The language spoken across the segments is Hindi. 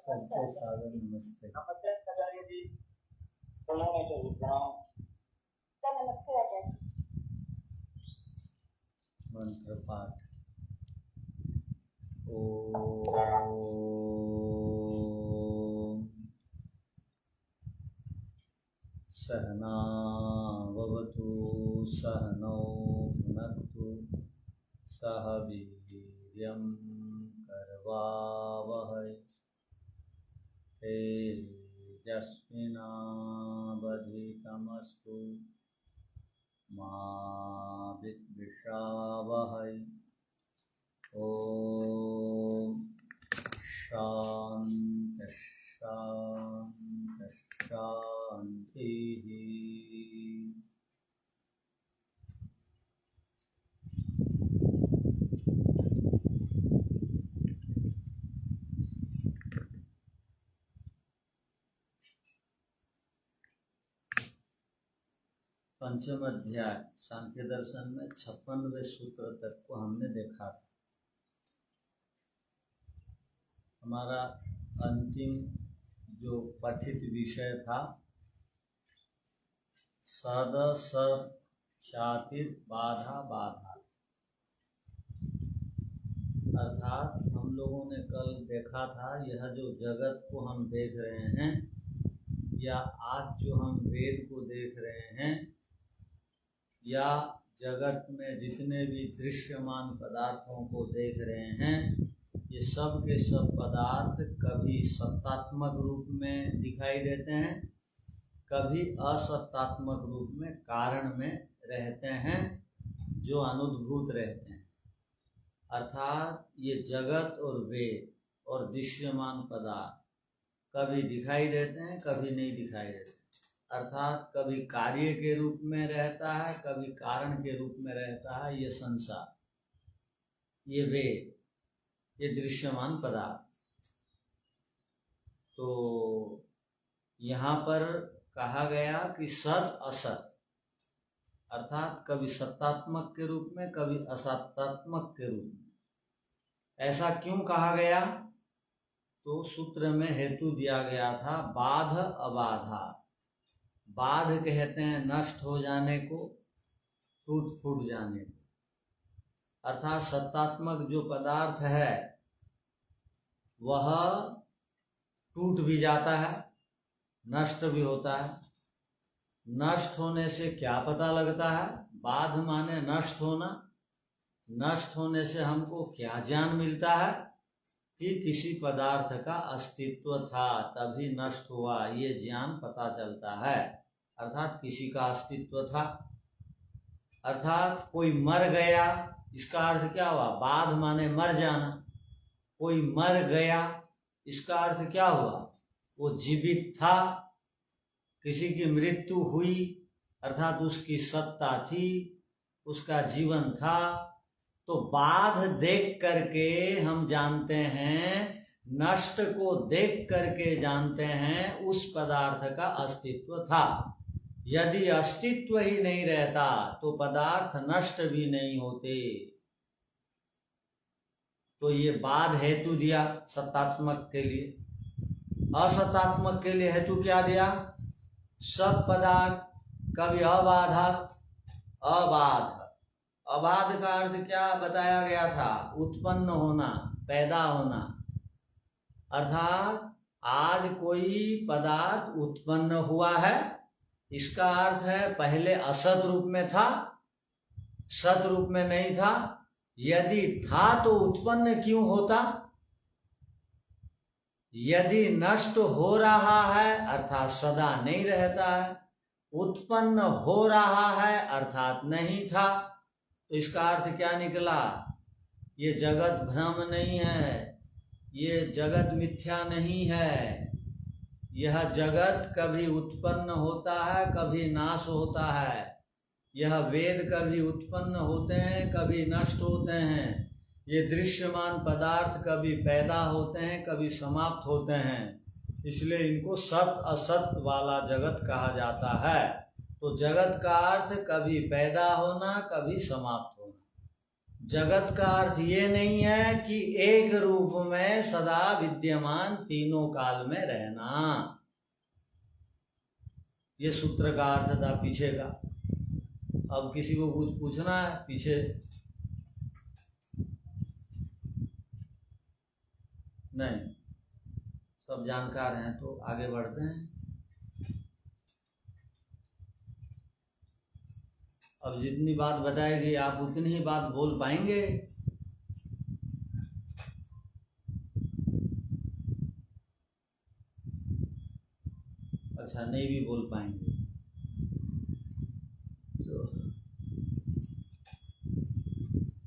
सबको सादर नमस्ते। नमस्ते आचार्य जी। प्रणाम। नमस्ते आचार्य जी। मंत्र पाठ। ओम सहना भवतु सहनौ भुनक्तु सह वीर्यं करवावहै तेजस्विनावधीतमस्तु मा विद्विषावहै। ओम शांति शांति शांति। पंचम अध्याय सांख्य दर्शन में 56वें सूत्र तक को हमने देखा था। हमारा अंतिम जो पठित विषय था सद सत ख्याति बाधा बाधा, अर्थात हम लोगों ने कल देखा था यह जो जगत को हम देख रहे हैं या आज जो हम वेद को देख रहे हैं या जगत में जितने भी दृश्यमान पदार्थों को देख रहे हैं, ये सब के सब पदार्थ कभी सत्तात्मक रूप में दिखाई देते हैं, कभी असत्तात्मक रूप में कारण में रहते हैं जो अनुद्भूत रहते हैं। अर्थात ये जगत और वेद और दृश्यमान पदार्थ कभी दिखाई देते हैं, कभी नहीं दिखाई देते। अर्थात कभी कार्य के रूप में रहता है, कभी कारण के रूप में रहता है। ये संसार, ये वेद, ये दृश्यमान पदार्थ। तो यहाँ पर कहा गया कि सत असत, अर्थात कभी सत्तात्मक के रूप में, कभी असत्तात्मक के रूप में। ऐसा क्यों कहा गया? तो सूत्र में हेतु दिया गया था बाध अबाधा। बाध कहते हैं नष्ट हो जाने को, टूट फूट जाने को। अर्थात सत्तात्मक जो पदार्थ है वह टूट भी जाता है, नष्ट भी होता है। नष्ट होने से क्या पता लगता है? बाध माने नष्ट होना। नष्ट होने से हमको क्या ज्ञान मिलता है कि किसी पदार्थ का अस्तित्व था तभी नष्ट हुआ, ये ज्ञान पता चलता है। अर्थात किसी का अस्तित्व था, अर्थात कोई मर गया, इसका अर्थ क्या हुआ? बाध माने मर जाना। कोई मर गया, इसका अर्थ क्या हुआ? वो जीवित था, किसी की मृत्यु हुई, अर्थात उसकी सत्ता थी, उसका जीवन था। तो बाध देख करके हम जानते हैं, नष्ट को देख करके जानते हैं उस पदार्थ का अस्तित्व था। यदि अस्तित्व ही नहीं रहता तो पदार्थ नष्ट भी नहीं होते। तो ये बाध हेतु दिया सत्तात्मक के लिए। असत्तात्मक के लिए हेतु क्या दिया? सब पदार्थ कभी अबाधा, अबाध। अबाध का अर्थ क्या बताया गया था? उत्पन्न होना, पैदा होना। अर्थात आज कोई पदार्थ उत्पन्न हुआ है, इसका अर्थ है पहले असत रूप में था, सत रूप में नहीं था। यदि था तो उत्पन्न क्यों होता? यदि नष्ट हो रहा है अर्थात सदा नहीं रहता है, उत्पन्न हो रहा है अर्थात नहीं था। तो इसका अर्थ क्या निकला? ये जगत भ्रम नहीं है, ये जगत मिथ्या नहीं है। यह जगत कभी उत्पन्न होता है, कभी नाश होता है। यह वेद कभी उत्पन्न होते हैं, कभी नष्ट होते हैं। ये दृश्यमान पदार्थ कभी पैदा होते हैं, कभी समाप्त होते हैं। इसलिए इनको सत असत वाला जगत कहा जाता है। तो जगत का अर्थ कभी पैदा होना, कभी समाप्त होना। जगत का अर्थ ये नहीं है कि एक रूप में सदा विद्यमान तीनों काल में रहना। ये सूत्र का अर्थ था पीछे का। अब किसी को कुछ पूछना है पीछे? नहीं, सब जानकार हैं तो आगे बढ़ते हैं। अब जितनी बात बताएगी आप उतनी ही बात बोल पाएंगे। अच्छा, नहीं भी बोल पाएंगे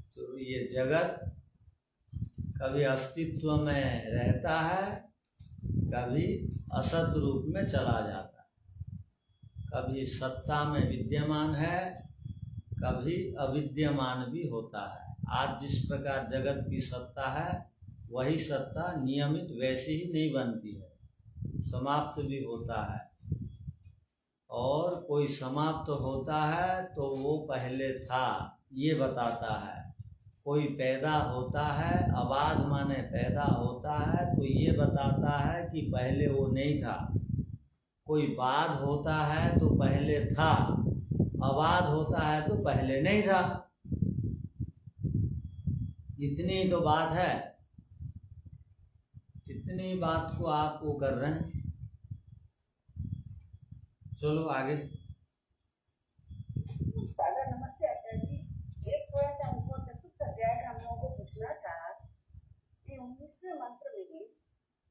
तो ये जगत कभी अस्तित्व में रहता है, कभी असत रूप में चला जाता है, कभी सत्ता में विद्यमान है, कभी अविद्यमान भी होता है। आज जिस प्रकार जगत की सत्ता है वही सत्ता नियमित वैसी ही नहीं बनती है, समाप्त भी होता है। और कोई समाप्त होता है तो वो पहले था, ये बताता है। कोई पैदा होता है, आबाद माने पैदा होता है, तो ये बताता है कि पहले वो नहीं था। कोई बाद होता है तो पहले था, आबाद होता है तो पहले नहीं था। इतनी तो बात है, इतनी बात को आप वो कर रहे हैं। चलो आगे। दादा नमस्ते आचार्य जी। एक थोड़ा सा हमको चतुर्थ अध्याय का हम लोगों को पूछना था कि 19वें मंत्र में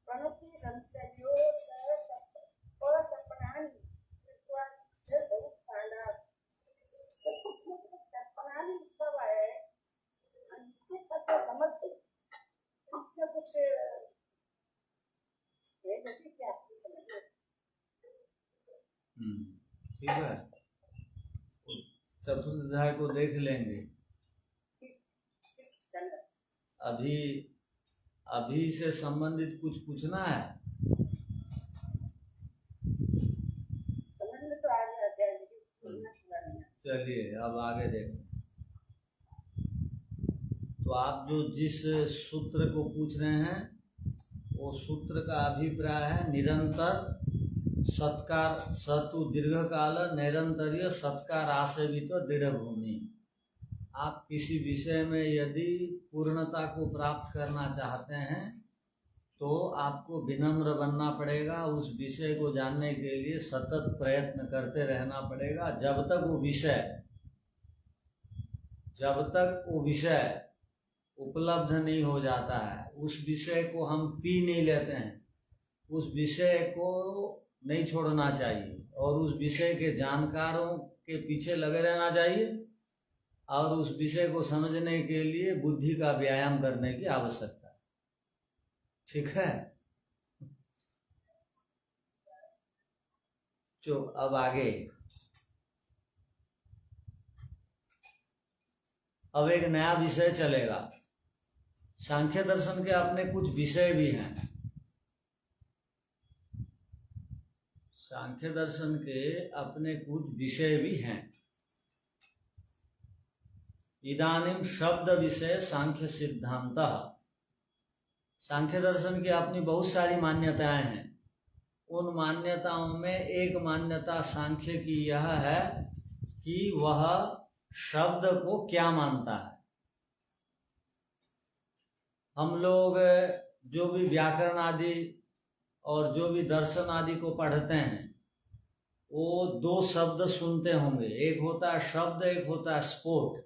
प्रणति संचयो सपनानि सपनानि कब है नीचे तक समझ इसमें कुछ है जैसे कि आपकी समझ में। ठीक है, चतुर्थ अध्याय को देख लेंगे। अभी अभी से संबंधित कुछ पूछना है? चलिए अब आगे देखें। तो आप जो जिस सूत्र को पूछ रहे हैं वो सूत्र का अभिप्राय है निरंतर सत्कार सतु दीर्घकाल निरंतरीय सत्कार आसेवित दृढ़ भूमि। आप किसी विषय में यदि पूर्णता को प्राप्त करना चाहते हैं तो आपको विनम्र बनना पड़ेगा। उस विषय को जानने के लिए सतत प्रयत्न करते रहना पड़ेगा। जब तक वो विषय उपलब्ध नहीं हो जाता है, उस विषय को हम पी नहीं लेते हैं, उस विषय को नहीं छोड़ना चाहिए और उस विषय के जानकारों के पीछे लगे रहना चाहिए और उस विषय को समझने के लिए बुद्धि का व्यायाम करने की आवश्यकता है। ठीक है? तो अब आगे अब एक नया विषय चलेगा। सांख्य दर्शन के अपने कुछ विषय भी हैं। सांख्य दर्शन के अपने कुछ विषय भी हैं। इदानीम शब्द विषय सांख्य सिद्धांत। सांख्य दर्शन की अपनी बहुत सारी मान्यताएं हैं। उन मान्यताओं में एक मान्यता सांख्य की यह है कि वह शब्द को क्या मानता है। हम लोग जो भी व्याकरण आदि और जो भी दर्शन आदि को पढ़ते हैं वो दो शब्द सुनते होंगे, एक होता है शब्द, एक होता है स्फोट।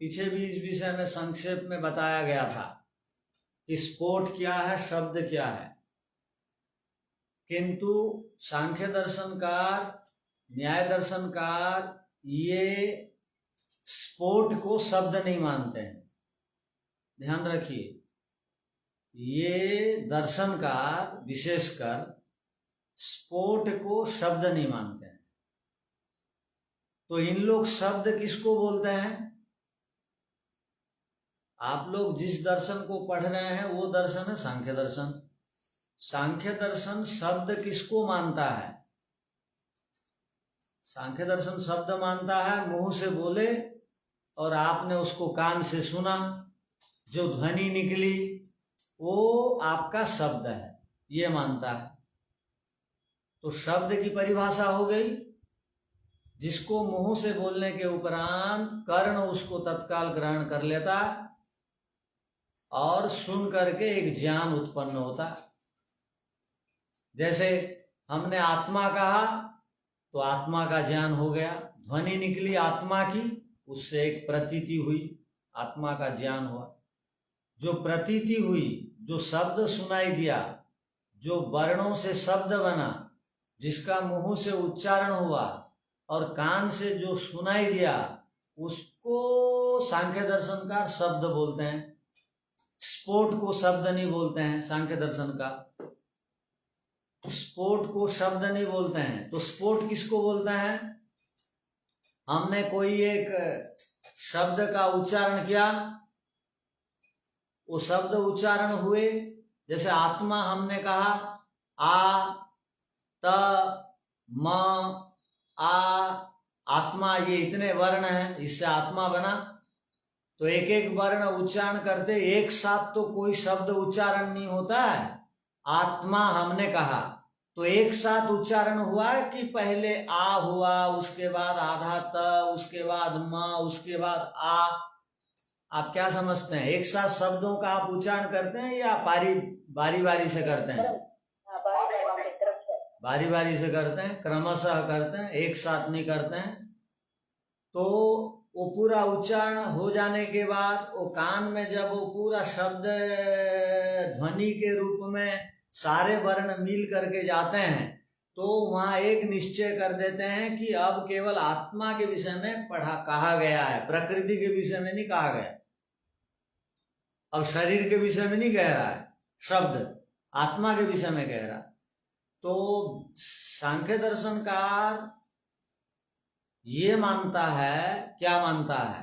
पीछे भी इस विषय में संक्षेप में बताया गया था कि स्फोट क्या है, शब्द क्या है। किंतु सांख्य दर्शनकार, न्याय दर्शनकार ये स्फोट को शब्द नहीं मानते हैं। ध्यान रखिए, ये दर्शनकार विशेषकर स्फोट को शब्द नहीं मानते हैं। तो इन लोग शब्द किसको बोलते हैं? आप लोग जिस दर्शन को पढ़ रहे हैं वो दर्शन है सांख्य दर्शन। सांख्य दर्शन शब्द किसको मानता है? सांख्य दर्शन शब्द मानता है मुंह से बोले और आपने उसको कान से सुना, जो ध्वनि निकली वो आपका शब्द है, ये मानता है। तो शब्द की परिभाषा हो गई, जिसको मुंह से बोलने के उपरांत कर्ण उसको तत्काल ग्रहण कर लेता और सुन करके एक ज्ञान उत्पन्न होता। जैसे हमने आत्मा कहा तो आत्मा का ज्ञान हो गया, ध्वनि निकली आत्मा की, उससे एक प्रतीति हुई, आत्मा का ज्ञान हुआ। जो प्रतीति हुई, जो शब्द सुनाई दिया, जो वर्णों से शब्द बना, जिसका मुंह से उच्चारण हुआ और कान से जो सुनाई दिया, उसको सांख्य दर्शनकार शब्द बोलते हैं। स्फोट को शब्द नहीं बोलते हैं सांख्य दर्शन का, स्फोट को शब्द नहीं बोलते हैं। तो स्फोट किसको बोलते हैं? हमने कोई एक शब्द का उच्चारण किया, वो शब्द उच्चारण हुए, जैसे आत्मा हमने कहा, आ त म आ, आत्मा, ये इतने वर्ण हैं, इससे आत्मा बना। तो एक एक वर्ण उच्चारण करते एक साथ तो कोई शब्द उच्चारण नहीं होता है। आत्मा हमने कहा तो एक साथ उच्चारण हुआ कि पहले आ हुआ, उसके बाद आधा त, उसके बाद म, उसके बाद आ। आप क्या समझते हैं, एक साथ शब्दों का आप उच्चारण करते हैं या बारी बारी से करते हैं? बारी बारी से करते हैं, क्रमशः करते हैं, एक साथ नहीं करते हैं। तो वो पूरा उच्चारण हो जाने के बाद वो कान में जब वो पूरा शब्द ध्वनि के रूप में सारे वर्ण मिल करके जाते हैं, तो वहां एक निश्चय कर देते हैं कि अब केवल आत्मा के विषय में कहा गया है, प्रकृति के विषय में नहीं कहा गया। अब शरीर के विषय में नहीं कह रहा है शब्द, आत्मा के विषय में कह रहा। तो सांख्य दर्शनकार ये मानता है, क्या मानता है,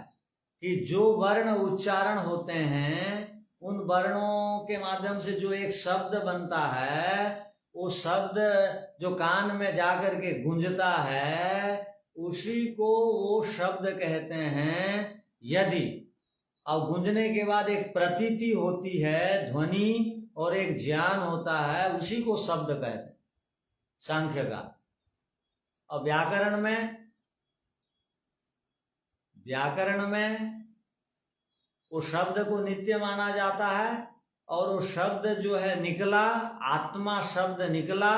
कि जो वर्ण उच्चारण होते हैं उन वर्णों के माध्यम से जो एक शब्द बनता है, वो शब्द जो कान में जाकर के गूंजता है, उसी को वो शब्द कहते हैं। यदि अब गूंजने के बाद एक प्रतीति होती है ध्वनि और एक ज्ञान होता है, उसी को शब्द कहते हैं सांख्य का। और व्याकरण में वो शब्द को नित्य माना जाता है, और वो शब्द जो है निकला, आत्मा शब्द निकला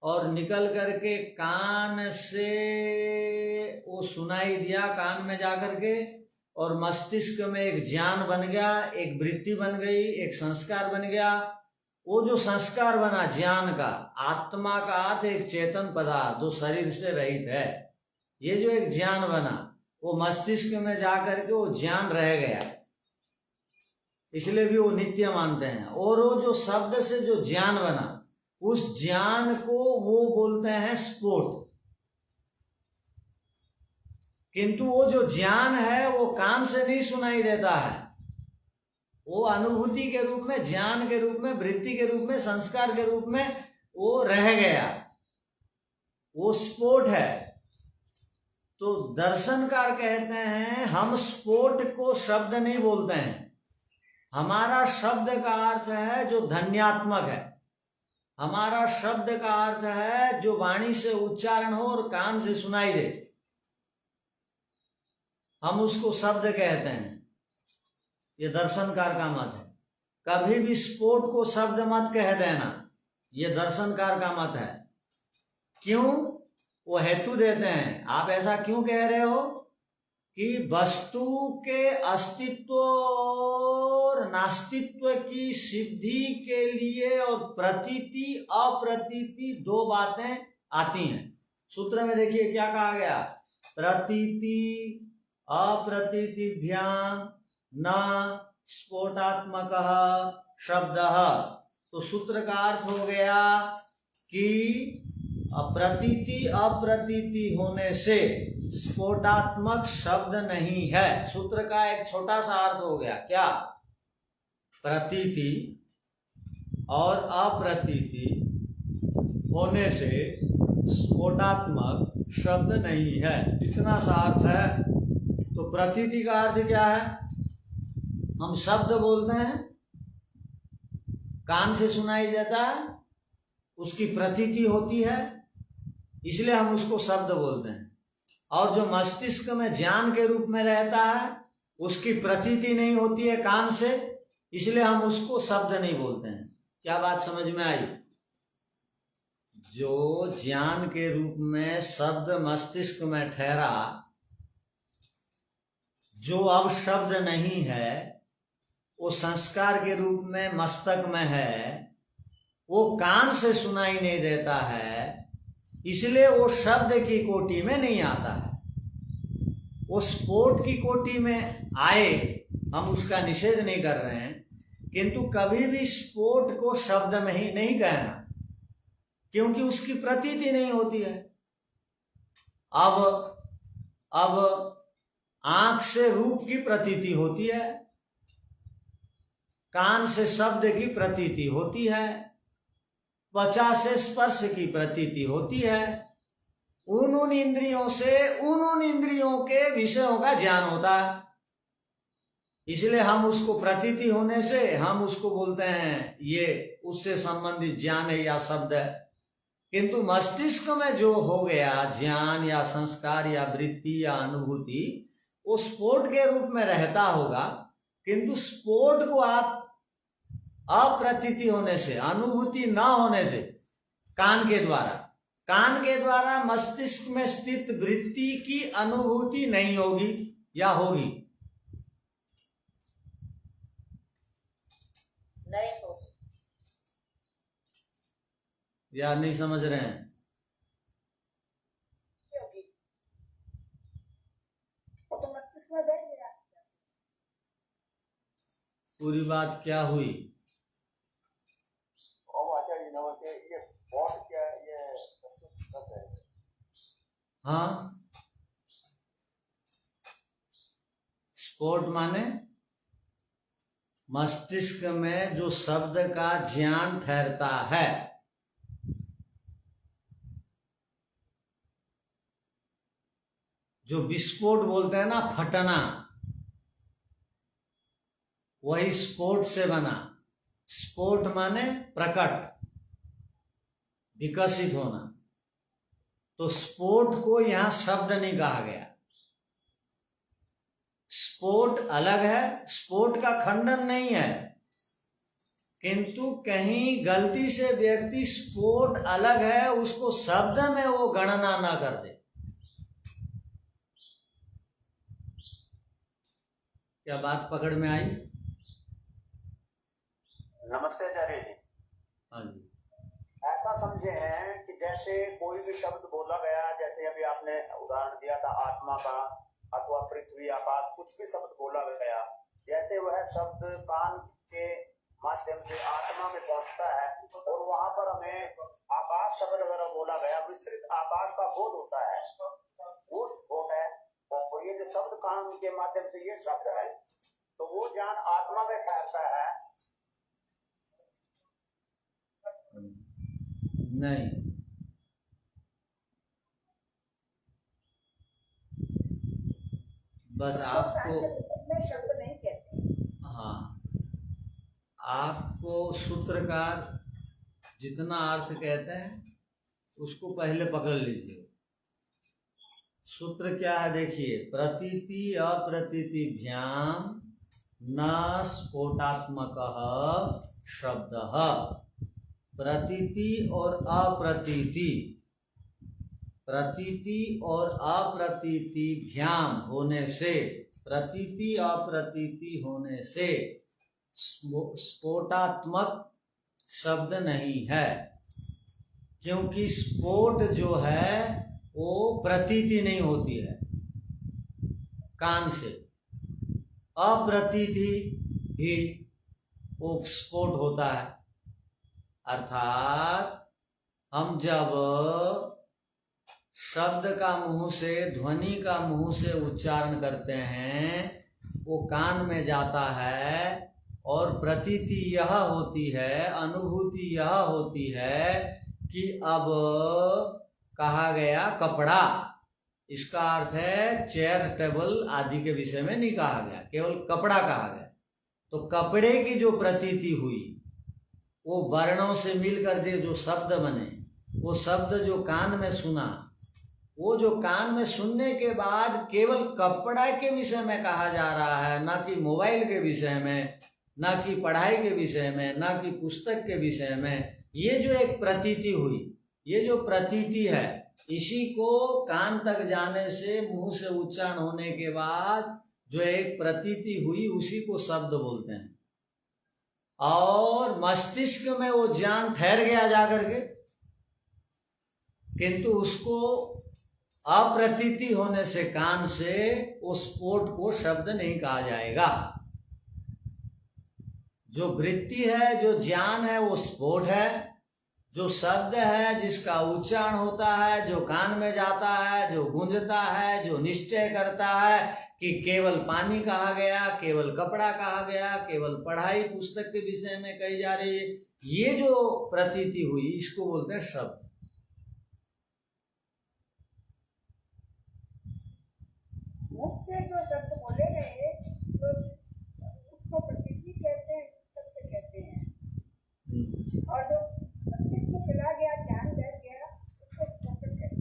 और निकल करके कान से वो सुनाई दिया, कान में जाकर के, और मस्तिष्क में एक ज्ञान बन गया, एक वृत्ति बन गई, एक संस्कार बन गया। वो जो संस्कार बना ज्ञान का, आत्मा का अर्थ एक चेतन पदार्थ जो शरीर से रहित है, ये जो एक ज्ञान बना वो मस्तिष्क में जाकर के वो ज्ञान रह गया, इसलिए भी वो नित्य मानते हैं। और वो जो शब्द से जो ज्ञान बना, उस ज्ञान को वो बोलते हैं स्फोट। किंतु वो जो ज्ञान है वो कान से नहीं सुनाई देता है, वो अनुभूति के रूप में, ज्ञान के रूप में, वृत्ति के रूप में, संस्कार के रूप में वो रह गया, वो स्फोट है। तो दर्शनकार कहते हैं हम स्फोट को शब्द नहीं बोलते हैं, हमारा शब्द का अर्थ है जो ध्वन्यात्मक है, हमारा शब्द का अर्थ है जो वाणी से उच्चारण हो और कान से सुनाई दे, हम उसको शब्द कहते हैं। ये दर्शनकार का मत है। कभी भी स्फोट को शब्द मत कह देना, ये दर्शनकार का मत है। क्यों? वो हेतु देते हैं, आप ऐसा क्यों कह रहे हो कि वस्तु के अस्तित्व और नास्तित्व की सिद्धि के लिए और प्रतीति अप्रतीति दो बातें आती हैं। सूत्र में देखिए क्या कहा गया, प्रतीति अप्रतीतिभ्याम न स्फोटात्मकः शब्दः। तो सूत्र का अर्थ हो गया कि प्रतीति अप्रतीति होने से स्फोटात्मक शब्द नहीं है। सूत्र का एक छोटा सा अर्थ हो गया, क्या? प्रतीति और अप्रतीति होने से स्फोटात्मक शब्द नहीं है, इतना सा अर्थ है। तो प्रतीति का अर्थ क्या है? हम शब्द बोलते हैं, कान से सुनाई देता है, उसकी प्रतीति होती है, इसलिए हम उसको शब्द बोलते हैं। और जो मस्तिष्क में ज्ञान के रूप में रहता है, उसकी प्रतीति नहीं होती है कान से, इसलिए हम उसको शब्द नहीं बोलते हैं। क्या बात समझ में आई? जो ज्ञान के रूप में शब्द मस्तिष्क में ठहरा, जो अब शब्द नहीं है, वो संस्कार के रूप में मस्तक में है, वो कान से सुनाई नहीं देता है, इसलिए वो शब्द की कोटि में नहीं आता है। वो स्फोट की कोटि में आए, हम उसका निषेध नहीं कर रहे हैं, किंतु कभी भी स्फोट को शब्द में ही नहीं कहना, क्योंकि उसकी प्रतीति नहीं होती है। अब आंख से रूप की प्रतीति होती है, कान से शब्द की प्रतीति होती है, त्वचा से स्पर्श की प्रतीति होती है। उन इंद्रियों से उन इंद्रियों के विषयों का ज्ञान होता है, इसलिए हम उसको प्रतीति होने से हम उसको बोलते हैं ये उससे संबंधित ज्ञान है या शब्द है। किंतु मस्तिष्क में जो हो गया ज्ञान या संस्कार या वृत्ति या अनुभूति, वो स्फोट के रूप में रहता होगा, किंतु स्फोट को आप अप्रतीति होने से, अनुभूति न होने से, कान के द्वारा मस्तिष्क में स्थित वृत्ति की अनुभूति नहीं होगी या होगी? नहीं होगी। या नहीं समझ रहे हैं? क्योंकि वो तो मस्तिष्क में बैठ गया। पूरी बात क्या हुई? ये स्पॉट क्या ये है? हाँ, स्फोट माने मस्तिष्क में जो शब्द का ज्ञान ठहरता है, जो विस्फोट बोलते हैं ना, फटना, वही स्फोट से बना। स्फोट माने प्रकट, विकसित होना। तो स्फोट को यहां शब्द नहीं कहा गया। स्फोट अलग है, स्फोट का खंडन नहीं है, किंतु कहीं गलती से व्यक्ति स्फोट अलग है उसको शब्द में वो गणना ना कर दे। क्या बात पकड़ में आई? नमस्ते आचार्य जी। हाँ जी। ऐसा समझे हैं कि जैसे कोई भी शब्द बोला गया, जैसे अभी आपने उदाहरण दिया था आत्मा का, अथवा पृथ्वी आकाश, कुछ भी शब्द बोला गया, जैसे वह शब्द कान के माध्यम से आत्मा में पहुंचता है और वहां पर हमें आकाश शब्द वगैरह बोला गया, विस्तृत आकाश का बोध होता है, वो स्फोट है। और ये जो शब्द कान के माध्यम से ये शब्द है, तो वो ज्ञान आत्मा में ठहरता है। नहीं, बस आपको शब्द नहीं कहते। हाँ, आपको सूत्रकार जितना अर्थ कहते हैं उसको पहले पकड़ लीजिए। सूत्र क्या है देखिए, प्रतीति अप्रतीतिभ्याम न स्फोटात्मकः शब्दः। प्रतीति और अप्रतीति, प्रतीति और अप्रतीतिभ्याम होने से, प्रतीति अप्रतीति होने से स्फोटात्मक शब्द नहीं है, क्योंकि स्फोट जो है वो प्रतीति नहीं होती है कान से, अप्रतीति ही वो स्फोट होता है। अर्थात हम जब शब्द का मुंह से, ध्वनि का मुंह से उच्चारण करते हैं, वो कान में जाता है और प्रतीति यह होती है, अनुभूति यह होती है कि अब कहा गया कपड़ा, इसका अर्थ है चेयर टेबल आदि के विषय में नहीं कहा गया, केवल कपड़ा कहा गया। तो कपड़े की जो प्रतीति हुई वो वर्णों से मिलकर जो शब्द बने, वो शब्द जो कान में सुना, वो जो कान में सुनने के बाद केवल कपड़ा के विषय में कहा जा रहा है, ना कि मोबाइल के विषय में, ना कि पढ़ाई के विषय में, ना कि पुस्तक के विषय में। ये जो एक प्रतीति हुई, ये जो प्रतीति है, इसी को कान तक जाने से, मुंह से उच्चारण होने के बाद जो एक प्रतीति हुई, उसी को शब्द बोलते हैं। और मस्तिष्क में वो ज्ञान ठहर गया जाकर के, किंतु उसको अप्रतीति होने से कान से उस स्फोट को शब्द नहीं कहा जाएगा। जो वृत्ति है, जो ज्ञान है, वो स्फोट है। जो शब्द है, जिसका उच्चारण होता है, जो कान में जाता है, जो गूंजता है, जो निश्चय करता है कि केवल पानी कहा गया, केवल कपड़ा कहा गया, केवल पढ़ाई पुस्तक के विषय में कही जा रही है, ये जो प्रतीति हुई, इसको बोलते हैं शब्द। मुख से जो शब्द बोले गए तो उसको प्रतीति कहते हैं, शब्द कहते हैं। और जो मस्तिष्क में चला गया, ध्यान बैठ गया, उसको स्फोट कहते हैं।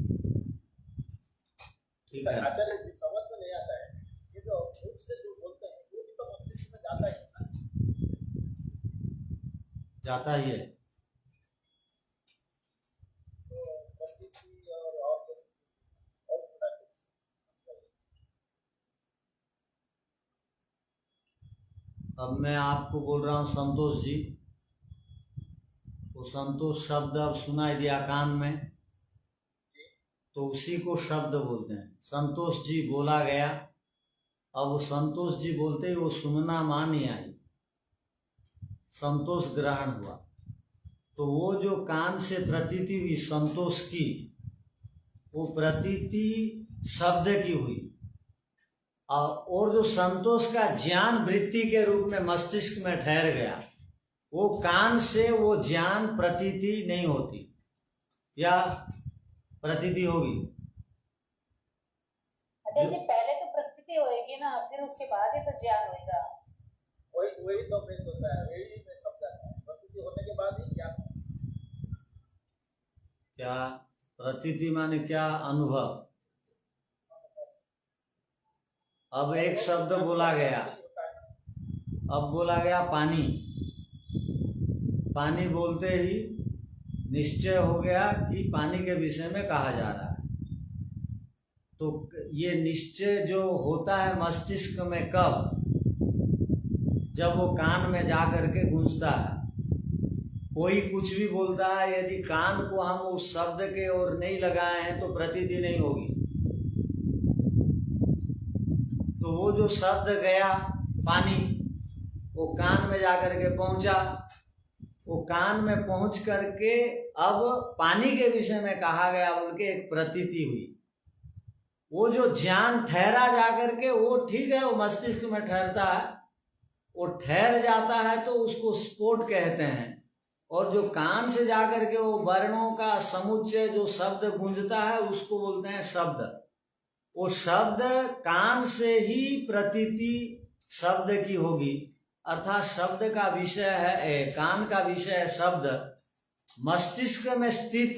ठीक है, आचार्य जी समझ में नहीं आता है, ये जो मुख से जो बोलते हैं वो भी तो मस्तिष्क में जाता ही है, जाता ही है। तो मस्तिष्क और अब मैं आपको बोल रहा हूँ संतोष जी, वो संतोष शब्द अब सुनाई दिया कान में, तो उसी को शब्द बोलते हैं। संतोष जी बोला गया, अब वो संतोष जी बोलते ही वो सुनना मानी आई, संतोष ग्रहण हुआ, तो वो जो कान से प्रतीति हुई संतोष की, वो प्रतीति शब्द की हुई। और जो संतोष का ज्ञान वृत्ति के रूप में मस्तिष्क में ठहर गया, वो कान से वो ज्ञान प्रतीति नहीं होती, या प्रतीति होगी? देखिए पहले तो प्रतीति होएगी ना, फिर उसके बाद ही तो ज्ञान होएगा। वही तो मैं सोचा है, वही मैं समझा था, प्रतीति होने के बाद ही ज्ञान होगा। क्या प्रतीति माने क्या? अनुभव। अब एक शब्द बोला गया, अब बोला गया पानी, पानी बोलते ही निश्चय हो गया कि पानी के विषय में कहा जा रहा है। तो ये निश्चय जो होता है मस्तिष्क में कब? जब वो कान में जा करके गूंजता है। कोई कुछ भी बोलता है, यदि कान को हम उस शब्द के ओर नहीं लगाए हैं तो प्रतीति नहीं होगी। तो वो जो शब्द गया पानी, वो कान में जाकर के पहुंचा, वो कान में पहुंच करके अब पानी के विषय में कहा गया बोल के एक प्रतीति हुई। वो जो ज्ञान ठहरा जाकर के, वो ठीक है, वो मस्तिष्क में ठहरता है, वो ठहर जाता है तो उसको स्फोट कहते हैं। और जो कान से जाकर के वो वर्णों का समुच्चय जो शब्द गूंजता है, उसको बोलते हैं शब्द। वो शब्द कान से ही प्रतीति शब्द की होगी, अर्थात शब्द का विषय है, कान का विषय है शब्द, मस्तिष्क में स्थित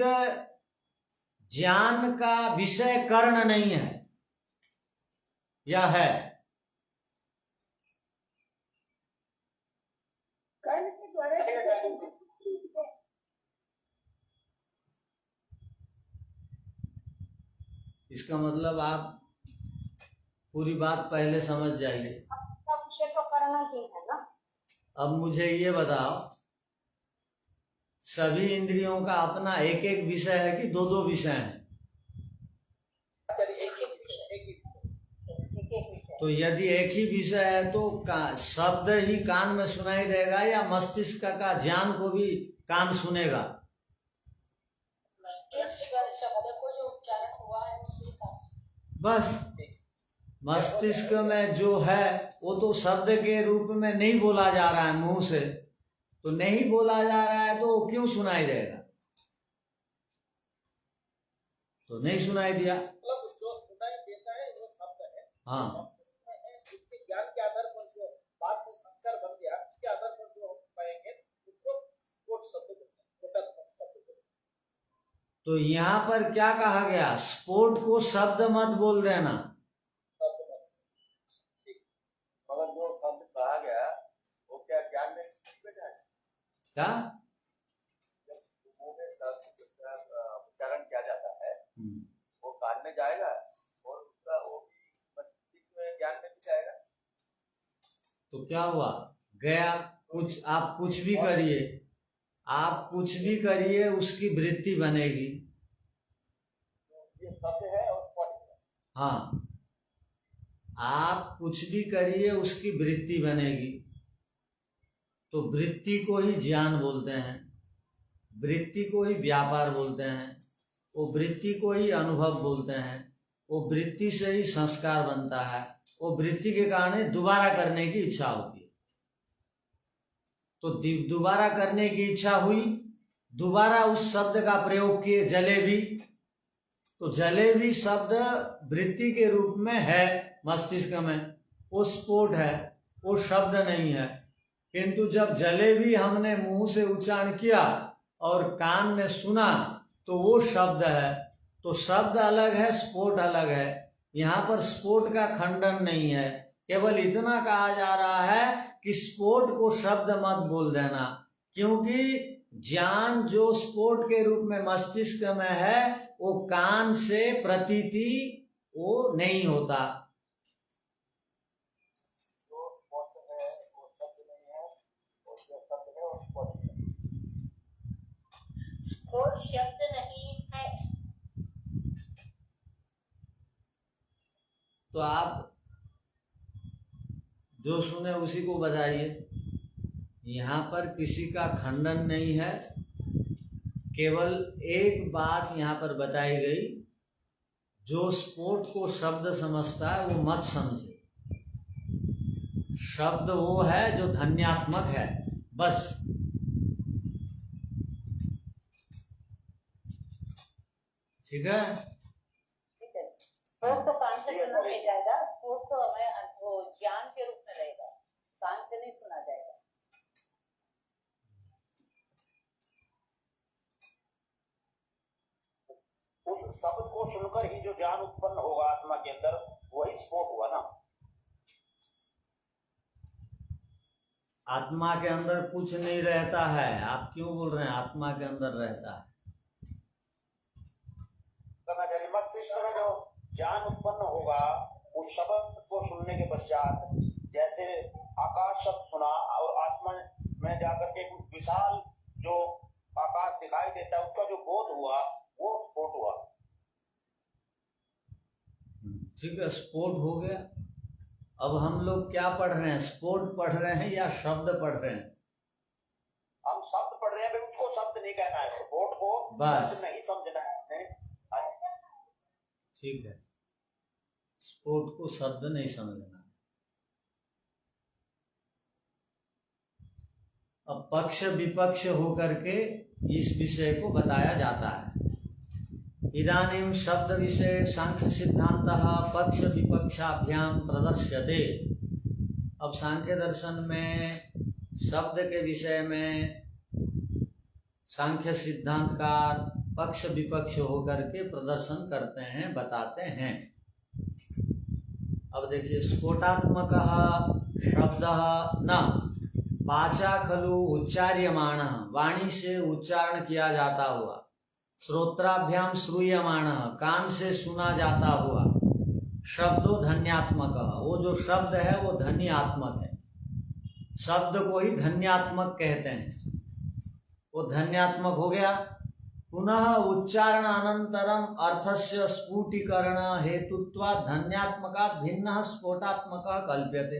ज्ञान का विषय कर्ण नहीं है, या है? कर्ण के द्वारा इसका मतलब आप पूरी बात पहले समझ जाइए। विषय तो करना ही है ना। अब मुझे ये बताओ, सभी इंद्रियों का अपना एक एक विषय है कि दो दो विषय हैं? तो यदि एक ही विषय है तो शब्द ही कान में सुनाई देगा, या मस्तिष्क का ज्ञान को भी कान सुनेगा? शब्द को जो उच्चारण हुआ है उसके कान। बस मस्तिष्क में जो है वो तो शब्द के रूप में नहीं बोला जा रहा है मुंह से, तो नहीं बोला जा रहा है तो वो क्यों सुनाई देगा? तो नहीं सुनाई दिया। मतलब जो हाँ उसमें है, उसके ज्ञान के आधार पर जो बाद में संस्कार बन गया, उसके आधार पर जो हम पाएंगे उसको स्फोट शब्द बोलते हैं, स्फोटात्मक शब्द बोलते हैं। तो यहाँ पर क्या कहा गया, स्फोट को शब्द मत बोल देना। मगर जो शब्द कहा गया वो क्या ज्ञान में बैठा है? क्या जब मुंह में शब्द उच्चारण किया जाता है वो कान में जाएगा और उसका वो भी मस्तिष्क में ज्ञान में भी जाएगा। तो क्या हुआ, गया कुछ, आप कुछ भी करिए, आप कुछ भी करिए उसकी वृत्ति बनेगी। ये शब्द है और स्फोट है। हाँ, आप कुछ भी करिए उसकी वृत्ति बनेगी। तो वृत्ति को ही ज्ञान बोलते हैं, वृत्ति को ही व्यापार बोलते हैं, वो वृत्ति को ही अनुभव बोलते हैं, वो वृत्ति से ही संस्कार बनता है, वो वृत्ति के कारण दोबारा करने की इच्छा होती है। तो दोबारा करने की इच्छा हुई, दोबारा उस शब्द का प्रयोग किए, जलेबी। तो जलेबी शब्द वृत्ति के रूप में है मस्तिष्क में, वो स्फोट है, वो शब्द नहीं है। किंतु जब जलेबी हमने मुंह से उच्चारण किया और कान ने सुना तो वो शब्द है। तो शब्द अलग है, स्फोट अलग है। यहाँ पर स्फोट का खंडन नहीं है, केवल इतना कहा जा रहा है कि स्फोट को शब्द मत बोल देना, क्योंकि ज्ञान जो स्फोट के रूप में मस्तिष्क में है वो कान से प्रतीति वो नहीं होता। जो स्फोट है वो शब्द नहीं है, और जो शब्द है वो स्फोट है। स्फोट शब्द नहीं है। तो आप जो सुने उसी को बताइए। यहाँ पर किसी का खंडन नहीं है, केवल एक बात यहाँ पर बताई गई, जो स्फोट को शब्द समझता है वो मत समझे। शब्द वो है जो ध्वन्यात्मक है, बस। ठीक है, ठीक है। स्फोट तो कान से सुना नहीं जाएगा, स्फोट तो हमें वो ज्ञान के रूप में रहेगा, कान से नहीं सुना जाएगा। उस शब्द को सुनकर ही जो ज्ञान उत्पन्न होगा आत्मा के अंदर, वही स्फोट हुआ ना। आत्मा के अंदर कुछ नहीं रहता है, आप क्यों बोल रहे हैं आत्मा के अंदर रहता है? मस्तिष्क में जो ज्ञान उत्पन्न होगा उस शब्द को सुनने के पश्चात, जैसे आकाश शब्द सुना और आत्मा में जाकर के विशाल जो आकाश दिखाई देता है, उसका जो बोध हुआ वो स्फोट हुआ। ठीक है, स्फोट हो गया। अब हम लोग क्या पढ़ रहे हैं, स्फोट पढ़ रहे हैं या शब्द पढ़ रहे हैं? हम शब्द पढ़ रहे हैं, उसको शब्द नहीं कहना है, स्फोट को बस। शब्द नहीं समझना है। ठीक है, स्फोट को शब्द नहीं समझना। अब पक्ष विपक्ष होकर के इस विषय को बताया जाता है। इदानीं शब्द विषय सांख्य सिद्धांतः पक्ष विपक्षाभ्याम प्रदर्श्यते। अब सांख्य दर्शन में शब्द के विषय में सांख्य सिद्धांतकार पक्ष विपक्ष होकर के प्रदर्शन करते हैं, बताते हैं। अब देखिए, स्फोटात्मक शब्द न वाचा खलु उच्चार्यमाण, वाणी से उच्चारण किया जाता हुआ, श्रोत्राभ्याम श्रूयमाण, कान से सुना जाता हुआ, शब्दो धन्यात्मक, वो जो शब्द है वो धन्यात्मक है। शब्द को ही धन्यात्मक कहते हैं, वो धन्यात्मक हो गया। पुनः उच्चारण अनंतरम अर्थस्य स्फुटीकरण हेतुत्वात् धन्यात्मकात् भिन्नः स्फोटात्मकः कल्प्यते।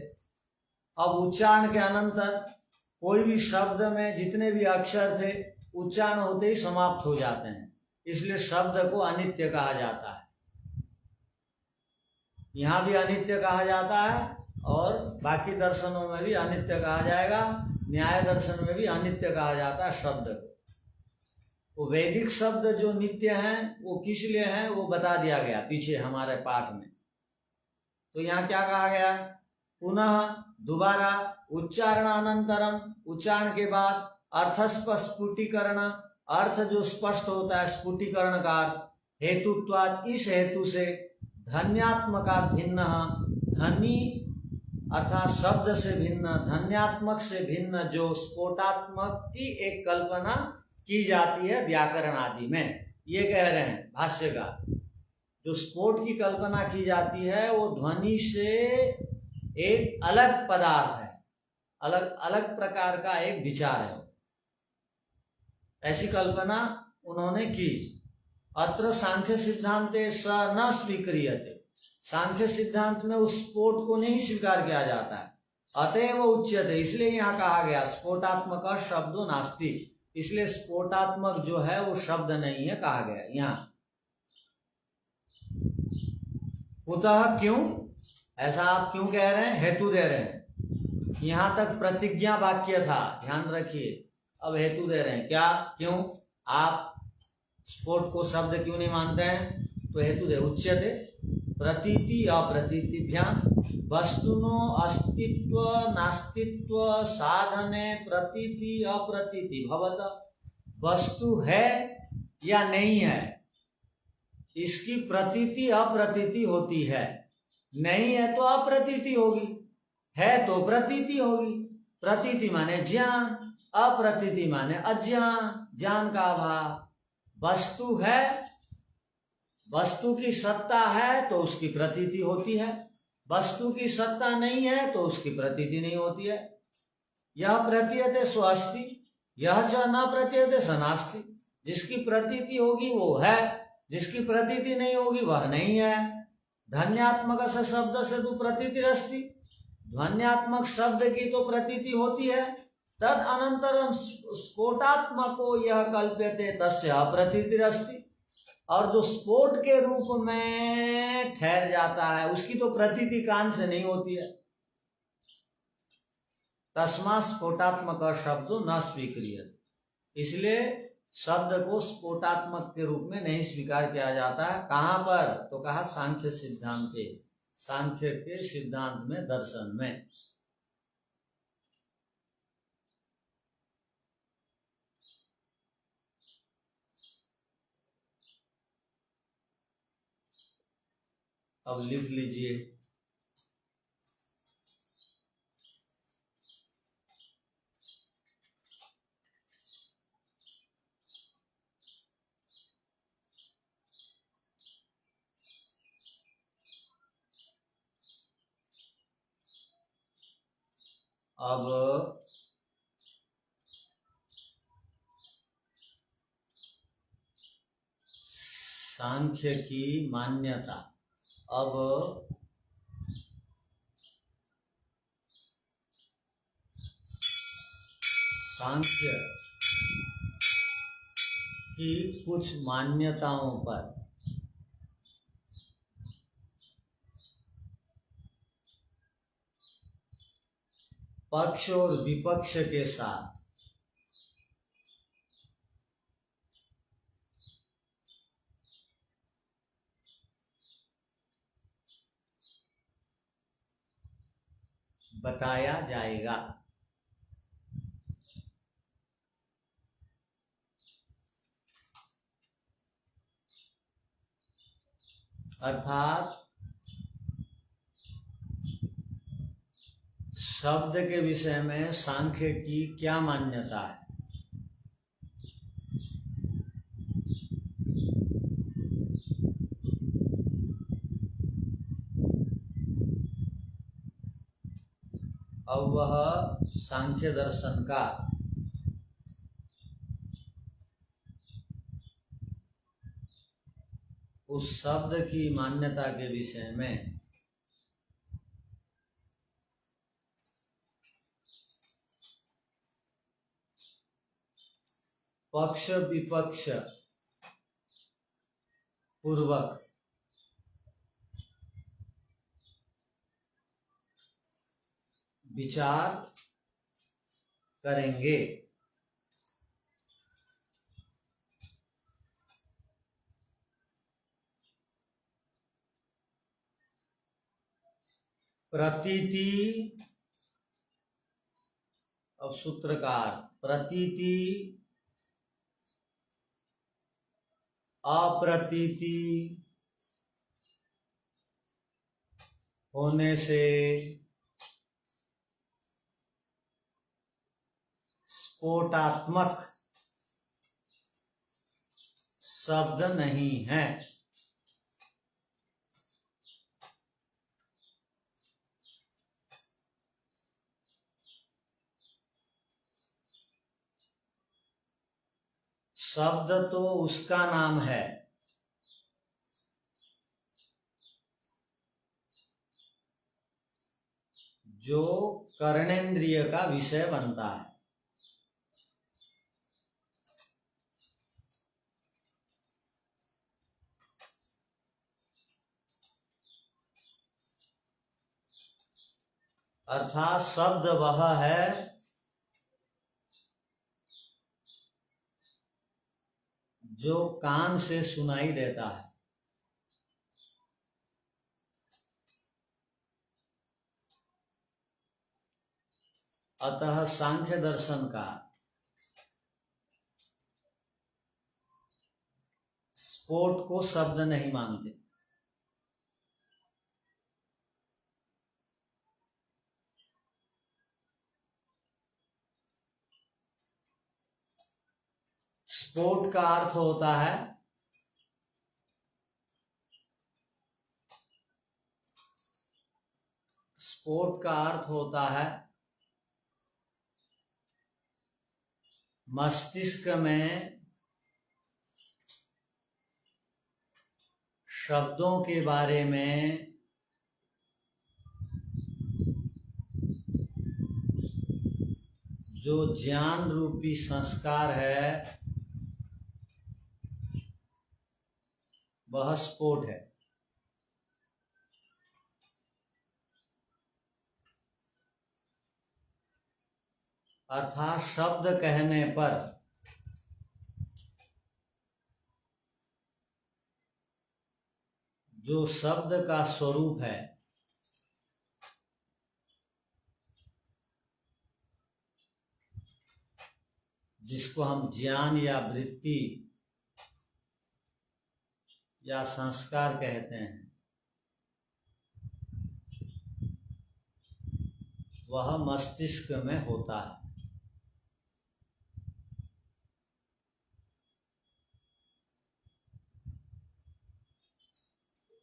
अब उच्चारण के अनंतर कोई भी शब्द में जितने भी अक्षर थे उच्चारण होते ही समाप्त हो जाते हैं, इसलिए शब्द को अनित्य कहा जाता है। यहाँ भी अनित्य कहा जाता है और बाकी दर्शनों में भी अनित्य कहा जाएगा, न्याय दर्शन में भी अनित्य कहा जाता है शब्द को। वो वैदिक शब्द जो नित्य हैं वो किस लिए हैं वो बता दिया गया पीछे हमारे पाठ में। तो यहाँ क्या कहा गया? पुनः, दोबारा, उच्चारणानंतरम, उच्चारण के बाद, अर्थस्पष्टीकरण, अर्थ जो स्पष्ट होता है, स्फुटीकरण का अर्थ, हेतुत्वाद, इस हेतु से, धन्यात्मका भिन्न, धनी अर्थात शब्द से भिन्न, धन्यात्मक से भिन्न जो स्फोटात्मक की एक कल्पना की जाती है व्याकरण आदि में, ये कह रहे हैं भाष्यकार। जो स्फोट की कल्पना की जाती है वो ध्वनि से एक अलग पदार्थ है, अलग अलग प्रकार का एक विचार है, ऐसी कल्पना उन्होंने की। अत्र सांख्य सिद्धांते स न स्वीक्रियते, सांख्य सिद्धांत में उस स्फोट को नहीं स्वीकार किया जाता है। अतएव उच्यते, इसलिए यहाँ कहा गया स्फोटात्मक शब्दो नास्ति, इसलिए स्फोटात्मक जो है वो शब्द नहीं है कहा गया यहाँ। कुतः, क्यों ऐसा आप क्यों कह रहे हैं? हेतु दे रहे हैं। यहाँ तक प्रतिज्ञा वाक्य था, ध्यान रखिए। अब हेतु दे रहे हैं, क्या, क्यों आप स्फोट को शब्द क्यों नहीं मानते हैं? तो हेतु दे, उच्यते प्रतीति अप्रतीतिभ्यां वस्तुनो अस्तित्व नास्तित्व साधने प्रतीति अप्रतीति भवत, वस्तु है या नहीं है इसकी प्रतीति अप्रतीति होती है, नहीं है तो अप्रतीति होगी, है तो प्रतीति होगी। प्रतीति माने ज्ञान, अप्रतीति माने अज्ञान, ज्ञान का अभाव। वस्तु है, वस्तु की सत्ता है तो उसकी प्रतीति होती है, वस्तु की सत्ता नहीं है तो उसकी प्रतीति नहीं होती है। यह प्रतीयते सो अस्ति, यह च न प्रतीयते स नास्ति, जिसकी प्रतीति होगी वो है, जिसकी प्रतीति नहीं होगी वह नहीं है। धन्यात्मक से शब्द से तो प्रतीति रस्ति, ध्वन्यात्मक शब्द की तो प्रतीति होती है। तद अनंतरम स्फोटात्मको यह कल्प्यते तस्य अप्रतीतिरस्ति, और जो स्फोट के रूप में ठहर जाता है उसकी तो प्रतीति कान से नहीं होती है। तस्मा स्फोटात्मक शब्दो न स्वीक्रियते, इसलिए शब्द को स्फोटात्मक के रूप में नहीं स्वीकार किया जाता है। कहाँ पर? तो कहा सांख्य सिद्धांत के, सांख्य के सिद्धांत में, दर्शन में। अब लिख लीजिए, अब सांख्य की मान्यता। अब सांख्य की कुछ मान्यताओं पर पक्ष और विपक्ष के साथ बताया जाएगा। अर्थात शब्द के विषय में सांख्य की क्या मान्यता है, अब वह सांख्य दर्शन का उस शब्द की मान्यता के विषय में पक्ष विपक्ष पूर्वक विचार करेंगे। प्रतीति, अब सूत्रकार, प्रतीति, अप्रतीति होने से स्फोटात्मक शब्द नहीं है। शब्द तो उसका नाम है जो कर्णेंद्रिय का विषय बनता है। अर्थात शब्द वह है जो कान से सुनाई देता है। अतः सांख्य दर्शन का स्फोट को शब्द नहीं मानते। स्फोट का अर्थ होता है मस्तिष्क में शब्दों के बारे में जो ज्ञान रूपी संस्कार है वह स्फोट है। अर्थात शब्द कहने पर जो शब्द का स्वरूप है जिसको हम ज्ञान या वृत्ति या संस्कार कहते हैं, वह मस्तिष्क में होता है।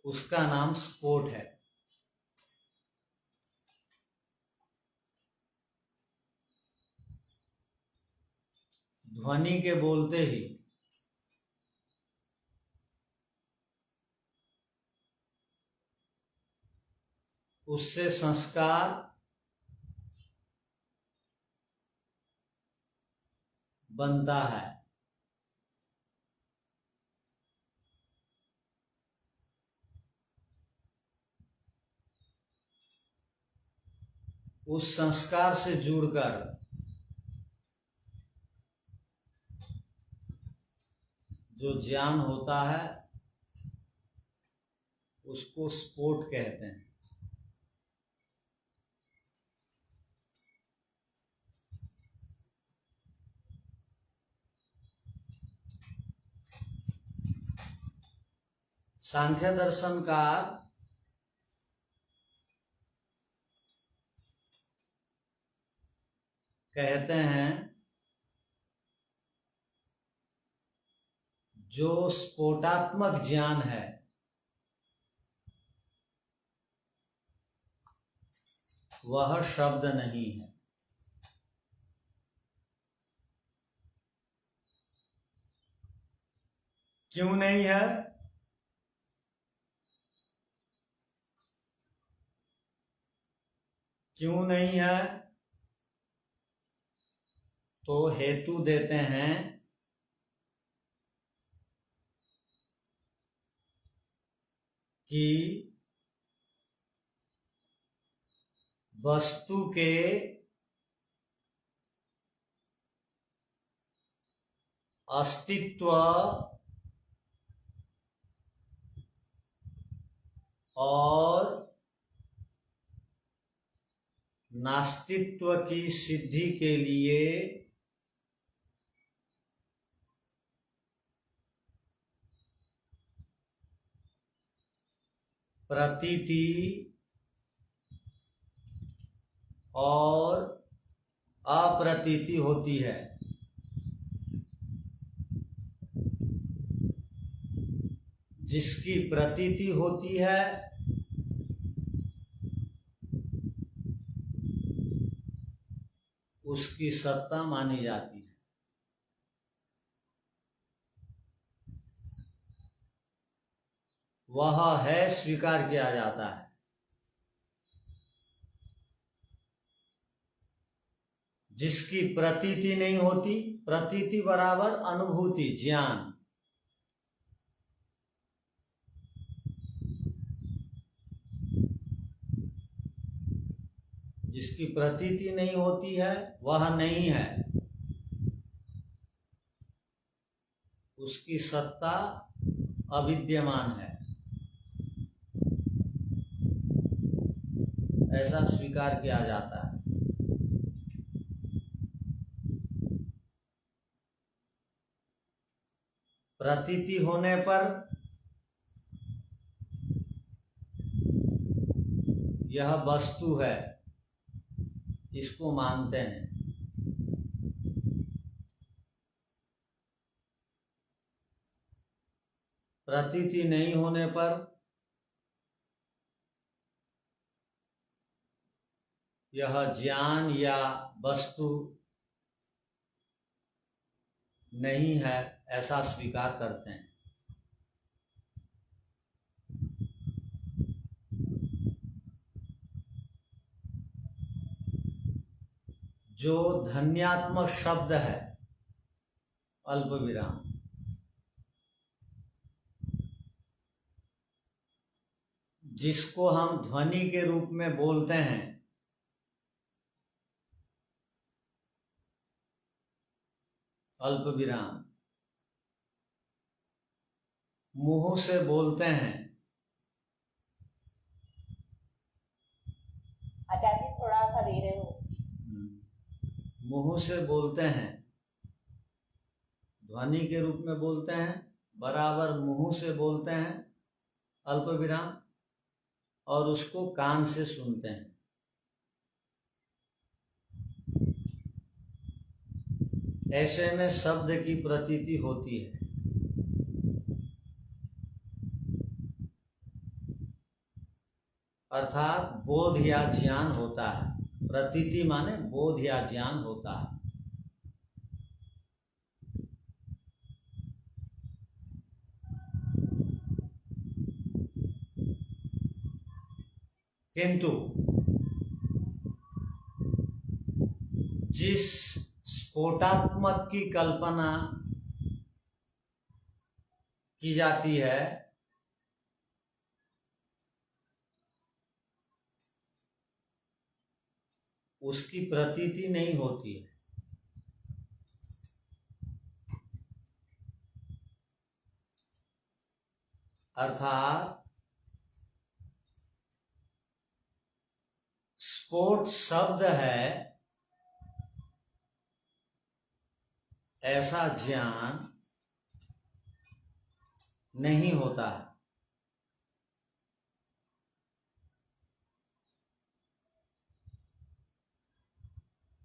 उसका नाम स्फोट है। ध्वनि के बोलते ही उससे संस्कार बनता है। उस संस्कार से जुड़कर जो ज्ञान होता है उसको स्फोट कहते हैं। सांख्य दर्शनकार कहते हैं जो स्फोटात्मक ज्ञान है वह शब्द नहीं है। क्यों नहीं है? क्यों नहीं है? तो हेतु देते हैं कि वस्तु के अस्तित्व और नास्तित्व की सिद्धि के लिए प्रतीति और अप्रतीति होती है। जिसकी प्रतीति होती है उसकी सत्ता मानी जाती है। वह है स्वीकार किया जाता है। जिसकी प्रतीति नहीं होती, प्रतीति बराबर अनुभूति, ज्ञान, जिसकी प्रतीति नहीं होती है वह नहीं है, उसकी सत्ता अविद्यमान है, ऐसा स्वीकार किया जाता है। प्रतीति होने पर यह वस्तु है, इसको मानते हैं। प्रतीति नहीं होने पर यह ज्ञान या वस्तु नहीं है, ऐसा स्वीकार करते हैं। जो ध्वन्यात्मक शब्द है अल्प विराम, जिसको हम ध्वनि के रूप में बोलते हैं, अल्प विराम, मुंह से बोलते हैं। आचार्य थोड़ा सा धीरे हो। मुंह से बोलते हैं, ध्वनि के रूप में बोलते हैं, बराबर मुंह से बोलते हैं अल्प विराम, और उसको कान से सुनते हैं। ऐसे में शब्द की प्रतीति होती है। अर्थात बोध या ज्ञान होता है। प्रतीति माने बोध या ज्ञान होता है। किंतु जिस स्फोटात्मक की कल्पना की जाती है, उसकी प्रतीति नहीं होती है। अर्थात स्फोट शब्द है, ऐसा ज्ञान नहीं होता है।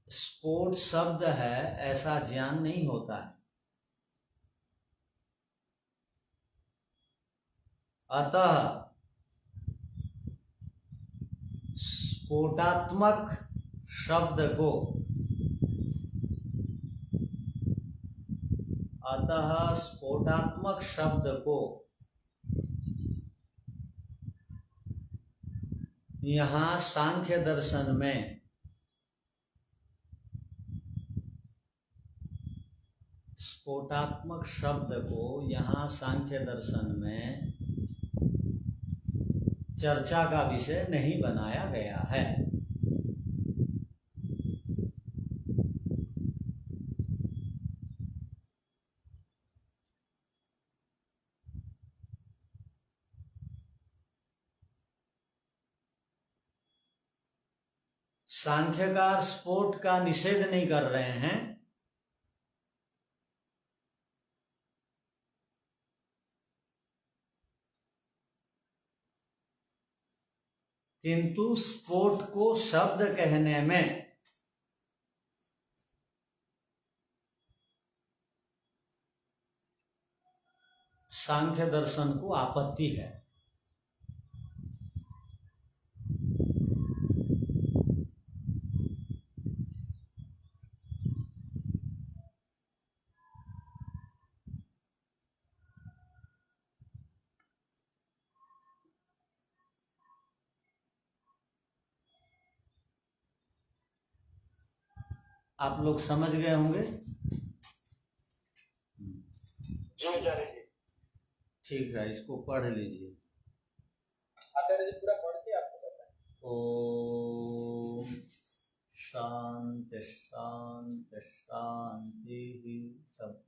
स्फोट शब्द है, ऐसा ज्ञान नहीं होता है। अतः स्फोटात्मक शब्द को, अतः स्फोटात्मक शब्द को यहाँ सांख्य दर्शन में स्फोटात्मक शब्द को यहाँ सांख्य दर्शन में चर्चा का विषय नहीं बनाया गया है। सांख्यकार स्पोर्ट का निषेध नहीं कर रहे हैं, किंतु स्पोर्ट को शब्द कहने में सांख्य दर्शन को आपत्ति है। आप लोग समझ गए होंगे? जी आचार्य जी। ठीक है, इसको पढ़ लीजिए। आचार्य जी पूरा पढ़ के आपको बताएं। ओम शांति शांति शांति। सब